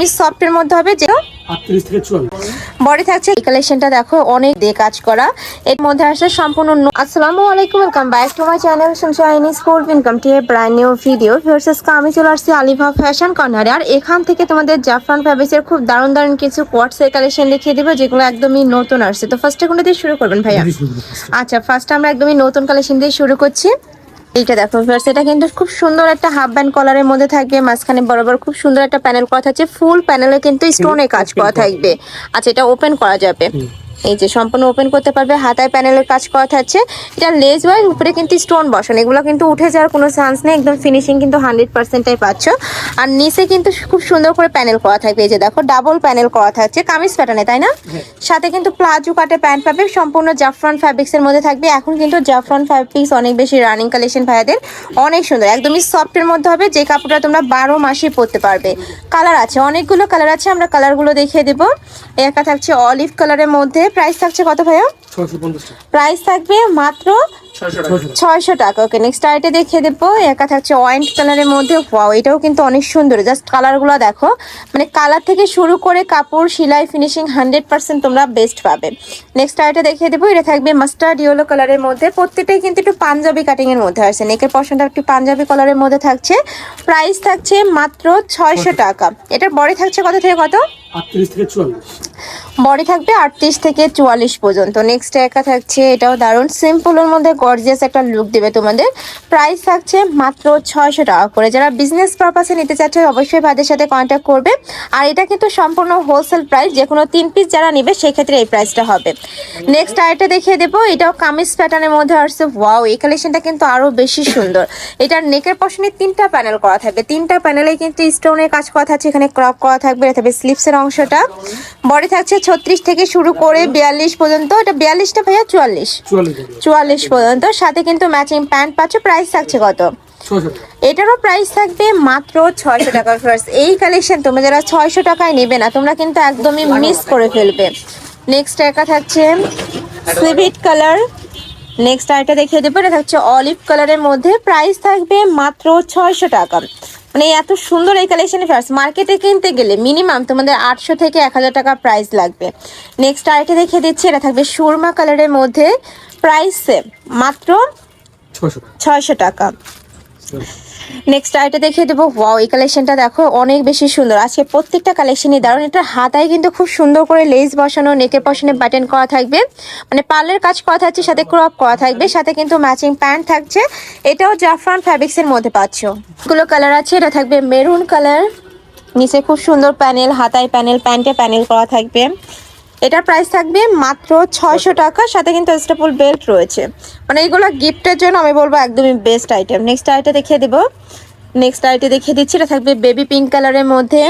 একদমই সফটের মধ্যে হবে, যে 38 থেকে 44 বডি থাকছে। এই কালেকশনটা দেখো অনেক দিয়ে কাজ করা, এর মধ্যে আসছে সম্পূর্ণ। আসসালামু আলাইকুম, welcome back to my channel Sunshine school, welcome to A brand new video. Viewers, আমি চলে আসছি আলিফা ফ্যাশন কর্নারে, আর এখান থেকে তোমাদের জাফরান ফ্যাব্রিক্সের খুব দারুণ দারুণ কিছু কোয়ার্টসের কালেকশন দেখিয়ে দেবো, যেগুলো একদমই নতুন আসছে। তো ফার্স্টে কোনটা দিয়ে শুরু করবেন ভাইয়া? আচ্ছা, ফার্স্ট আমরা একদমই নতুন কালেকশন দিয়ে শুরু করছি। এইটা দেখো ভিউয়ার্স, এটা কিন্তু খুব সুন্দর একটা হাফ ব্যান্ড কলারের মধ্যে থাকবে, মাঝখানে বরাবর খুব সুন্দর একটা প্যানেল করা থাকছে, ফুল প্যানেলে কিন্তু স্টোনে কাজ করা থাকবে। আচ্ছা, এটা ওপেন করা যাবে, এই যে সম্পূর্ণ ওপেন করতে পারবে, হাতায় প্যানেলের কাজ করা থাকছে। এটা লেস ওয়াইজ, উপরে কিন্তু স্টোন বসানো, এগুলো কিন্তু উঠে যাওয়ার কোনো চান্স নেই, একদম ফিনিশিং কিন্তু 100%টাই পাচ্ছ। আর নিচে কিন্তু খুব সুন্দর করে প্যানেল করা থাকবে, এই যে দেখো ডাবল প্যানেল করা থাকছে কামিজ প্যাটার্নে, তাই না? সাথে কিন্তু প্লাজো কাটে প্যান্ট পাবে, সম্পূর্ণ জাফরান ফ্যাব্রিক্স এর মধ্যে থাকবে। এখন কিন্তু জাফরান ফ্যাব্রিক্স অনেক বেশি রানিং কালেকশন ভাইয়াদের, অনেক সুন্দর, একদমই সফটের মধ্যে হবে, যে কাপড়টা তোমরা 12 মাসে পরতে পারবে। কালার আছে, অনেকগুলো কালার আছে, আমরা কালারগুলো দেখিয়ে দেবো। একটা থাকছে অলিভ কালারের মধ্যে, প্রাইস থাকছে কত ভাইয়া? 650 টাকা। প্রাইস থাকবে মাত্র 600 টাকা। ওকে, নেক্সট আইটে দেখিয়ে দেবো। একা থাকছে ওয়াইন কালারের মধ্যে, ওয়াও, এটাও কিন্তু অনেক সুন্দর, জাস্ট কালারগুলো দেখো, মানে কালার থেকে শুরু করে কাপড় সেলাই ফিনিশিং 100% তোমরা বেস্ট পাবে। নেক্সট আইটে দেখিয়ে দেবো, এটা থাকবে মাস্টার্ড ইয়েলো কালারের মধ্যে, প্রত্যেকটাই কিন্তু একটু পাঞ্জাবি কাটিং এর মধ্যে আছে, নেকের পশনটা একটু পাঞ্জাবি কালারের মধ্যে থাকছে। প্রাইস থাকছে মাত্র 600 টাকা। এটার বডি থাকছে কত থেকে কত? 38 থেকে 44 বডি থাকবে 38 থেকে 44 পর্যন্ত। নেক্সট একা থাকছে, এটাও দারুণ সিম্পলের মধ্যে গর্জিয়াস একটা লুক দেবে তোমাদের। প্রাইস থাকছে মাত্র 600 টাকা করে। যারা বিজনেস পারপাসে নিতে চাচ্ছে অবশ্যই ভাইদের সাথে কন্ট্যাক্ট করবে। আর এটা কিন্তু সম্পূর্ণ হোলসেল প্রাইস, যে কোনো 3 পিস যারা নেবে সেক্ষেত্রে এই প্রাইসটা হবে। নেক্সট আইটা দেখিয়ে দেবো, এটাও কামিজ প্যাটার্নের মধ্যে আসছে, ওয়াও, এই কালেকশনটা কিন্তু আরও বেশি সুন্দর। এটার নেকের পশনে 3টা প্যানেল করা থাকবে, 3টা প্যানেলে কিন্তু স্টোনের কাজ করা থাকছে, এখানে ক্রপ করা থাকবে, এটা থাকবে স্লিপসের অংশটা। বডি থাকছে 36 থেকে শুরু করে 42 পর্যন্ত, এটা 42টা ভাইয়া 44 পর্যন্ত। সাথে কিন্তু ম্যাচিং প্যান্ট পাচ্ছ। প্রাইস থাকছে কত? 600 টাকা। এটারও প্রাইস থাকবে মাত্র 600 টাকা। ফার্স্ট এই কালেকশন তোমরা যারা 600 টাকায় নেবে না, তোমরা কিন্তু একদমই মিস করে ফেলবে। নেক্সট একা থাকছে সিভিট কালার। নেক্সট আইটা দেখিয়ে দেবো, এটা থাকছে অলিভ কালারের মধ্যে, প্রাইস থাকবে মাত্র 600 টাকা। মানে এত সুন্দর এই কালেকশনে ফার্স্ট মার্কেটে কিনতে গেলে মিনিমাম তোমাদের 800 থেকে 1000 টাকা প্রাইস লাগবে। নেক্সট আইটা দেখিয়ে দিচ্ছি, এটা থাকবে সুরমা কালারের মধ্যে, প্রাইস মাত্র 600 টাকা। নেক্সট আইটা দেখিয়ে দেবো, ওয়াও, এই কালেকশনটা দেখো অনেক বেশি সুন্দর। আজকে প্রত্যেকটা কালেকশনই দারুণ। এটা হাতায় কিন্তু খুব সুন্দর করে লেস বসানো, নেকের পশনে বাটন করা থাকবে, মানে পার্লের কাজ করা থাকছে, সাথে ক্রপ করা থাকবে, সাথে কিন্তু ম্যাচিং প্যান্ট থাকছে। এটাও জাফরান ফ্যাব্রিক্স এর মধ্যে পাচ্ছ। গুলো কালার আছে, এটা থাকবে মেরুন কালার, নিচে খুব সুন্দর প্যানেল, হাতায় প্যানেল, প্যান্টে প্যানেল করা থাকবে। এটার প্রাইস থাকবে মাত্র 600 টাকা, সাথে কিন্তু স্টেপল বেল্ট রয়েছে, মানে এইগুলো গিফটের জন্য আমি বলবো একদমই বেস্ট আইটেম। নেক্সট আইটা দেখিয়ে দেবো, নেক্সট আইটে দেখিয়ে দিচ্ছি, এটা থাকবে বেবি পিঙ্ক কালারের মধ্যে।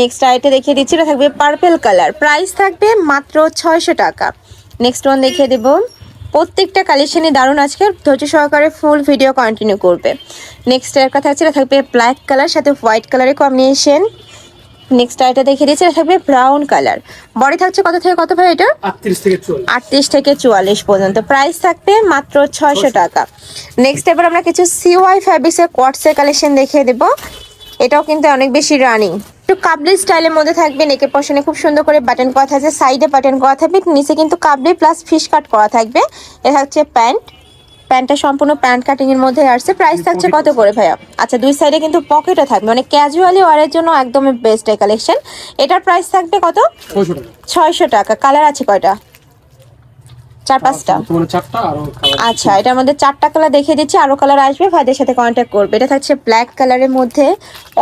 নেক্সট আইটে দেখিয়ে দিচ্ছি, এটা থাকবে পার্পেল কালার, প্রাইস থাকবে মাত্র 600 টাকা। নেক্সট ওয়ান দেখিয়ে দেবো, প্রত্যেকটা কালেকশনই দারুণ, আজকে ধৈর্য সহকারে ফুল ভিডিও কন্টিনিউ করবে। নেক্সট এর কথা হচ্ছে, এটা থাকবে ব্ল্যাক কালার সাথে হোয়াইট কালারের কম্বিনেশন। নেক্সট আইটা দেখিয়ে দিচ্ছি, এটা থাকবে ব্রাউন কালার। বডি থাকছে কত থেকে কত ভাই এটা? 38 থেকে 44 পর্যন্ত। প্রাইস থাকবে মাত্র 600 টাকা। নেক্সট এবার আমরা কিছু সিওয়াই ফ্যাব্রিক্সের কোয়ার্টসের কালেকশন দেখিয়ে দেবো। এটাও কিন্তু অনেক বেশি রানিং, একটু কাবলি স্টাইলের মধ্যে থাকবে, নেকের পশনে খুব সুন্দর করে বাটন করা থাকছে, সাইডে বাটন করা থাকবে, নিচে কিন্তু কাবলি প্লাস ফিশ কাট করা থাকবে। এটা হচ্ছে প্যান্ট, প্যান্টটা সম্পূর্ণ প্যান্ট কাটিং এর মধ্যে আসছে। প্রাইস থাকছে কত করে ভাইয়া? আচ্ছা, দুই সাইডে কিন্তু পকেটও থাকবে, মানে ক্যাজুয়ালি ওয়ারের জন্য একদম বেস্ট এই কালেকশন। এটার প্রাইস থাকবে কত? 600 টাকা। কালার আছে কয়টা? 4-5টা। আচ্ছা, এটার মধ্যে 4টা কালার দেখিয়ে দিচ্ছি, আরো কালার আসবে, ভাইদের সাথে কন্ট্যাক্ট করবে। এটা থাকছে ব্ল্যাক কালারের মধ্যে,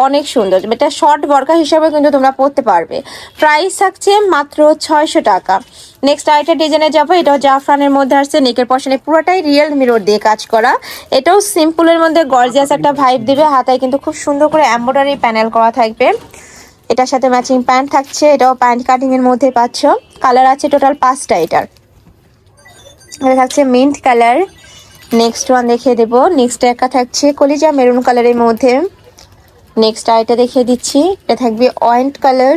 অনেক সুন্দর, এটা শর্ট বরকা হিসাবে কিন্তু তোমরা পরতে পারবে। প্রাইস থাকছে মাত্র 600 টাকা। নেক্সট আইটা ডিজাইনে যাবো, এটাও জাফরানের মধ্যে আসছে, নেকের পশনে পুরোটাই রিয়েল মিরর দিয়ে কাজ করা। এটাও সিম্পলের মধ্যে গর্জিয়াস একটা ভাইব দিবে, হাতায় কিন্তু খুব সুন্দর করে এমব্রয়ডারি প্যানেল করা থাকবে। এটার সাথে ম্যাচিং প্যান্ট থাকছে, এটাও প্যান্ট কাটিং এর মধ্যে পাচ্ছ। কালার আছে টোটাল 5টা। এটার এটা থাকছে মিন্ট কালার। নেক্সট ওয়ান দেখিয়ে দেবো, নেক্সট একটা থাকছে কলিজা মেরুন কালারের মধ্যে। নেক্সট আইটা দেখিয়ে দিচ্ছি, এটা থাকবে ওয়াইন কালার।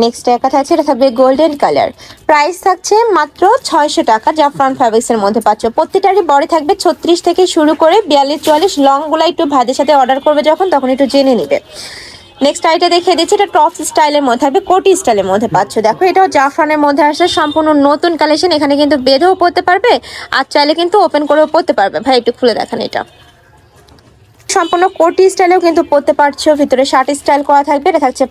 নেক্সট একটা থাকছে, এটা থাকবে গোল্ডেন কালার। প্রাইস থাকছে মাত্র 600 টাকা। জাফরান ফ্যাব্রিক্স এর মধ্যে পাচ্ছ। প্রত্যেকটারই বডি থাকবে 36 থেকে শুরু করে 42-44। লংগুলো একটু ভাইদের সাথে অর্ডার করবে যখন, তখন একটু জেনে নিবে। নেক্সট আইটা দেখিয়ে দিচ্ছি, এটা টপস স্টাইলের মধ্যে থাকবে, কোটি স্টাইলের মধ্যে পাচ্ছ। দেখো এটাও জাফরানের মধ্যে আসছে, সম্পূর্ণ নতুন কালেকশন। এখানে কিন্তু বেঁধেও পরতে পারবে আর চাইলে কিন্তু ওপেন করেও পরতে পারবে। ভাই একটু খুলে দেখেন, এটা সম্পূর্ণ কোটি স্টাইলেও কিন্তু পরতে পারছো, ভিতরে শার্ট স্টাইল করা থাকবে। এটা থাকছে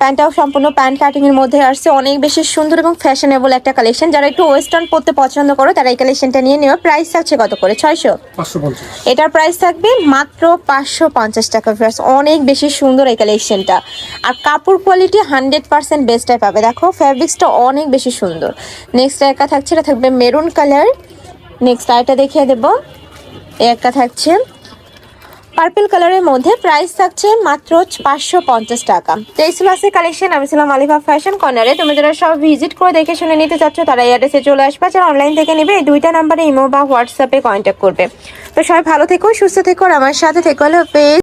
প্যান্টটাও সম্পূর্ণ প্যান্ট কাটিং এর মধ্যে আসছে, অনেক বেশি সুন্দর এবং ফ্যাশনেবল একটা কালেকশন। যারা একটু ওয়েস্টার্ন পরতে পছন্দ করো তারা এই কালেকশনটা নিয়ে নিও। প্রাইস থাকছে কত করে? 600। 550। এটার প্রাইস থাকবে মাত্র 550 টাকা। ভিউয়ার্স অনেক বেশি সুন্দর এই কালেকশনটা, আর কাপড় কোয়ালিটি 100% বেস্টটাই পাবে। দেখো ফ্যাব্রিক্সটা অনেক বেশি সুন্দর। নেক্সট একটা থাকছে, এটা থাকবে মেরুন কালার। নেক্সট আইটা দেখিয়ে দেবো, এই একটা থাকছে পার্পল কালারের মধ্যে, প্রাইস থাকছে মাত্র 550 টাকা। তো এই ছিল আজকের কালেকশন। আমি ছিলাম আলিফা ফ্যাশন কর্নারে। তুমি যারা সব ভিজিট করে দেখে শুনে নিতে চাচ্ছ তারা এই অ্যাড্রেসে চলে আসবে, যারা অনলাইন থেকে নেবে এই দুইটা নাম্বারে ইমো বা হোয়াটসঅ্যাপে কন্ট্যাক্ট করবে। তো সবাই ভালো থেকো, সুস্থ থেকো, আর আমার সাথে থেকো। হলো পেজ